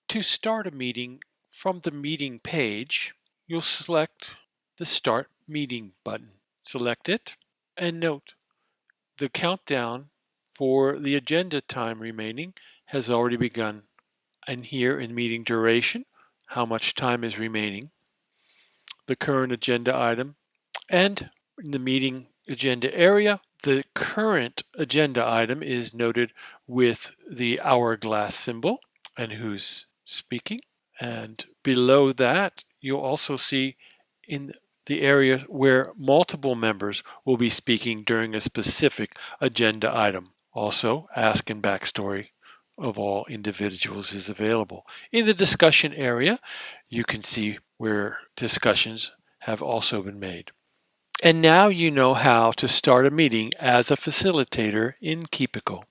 To start a meeting from the meeting page, you'll select the Start Meeting button. Select it and note the countdown for the agenda time remaining has already begun. And here in meeting duration, how much time is remaining, the current agenda item, and in the meeting agenda area, the current agenda item is noted with the hourglass symbol and who's speaking. And below that, you'll also see in the area where multiple members will be speaking during a specific agenda item. Also, Ask and Backstory of all individuals is available. In the discussion area, you can see where discussions have also been made. And now you know how to start a meeting as a facilitator in Keepical.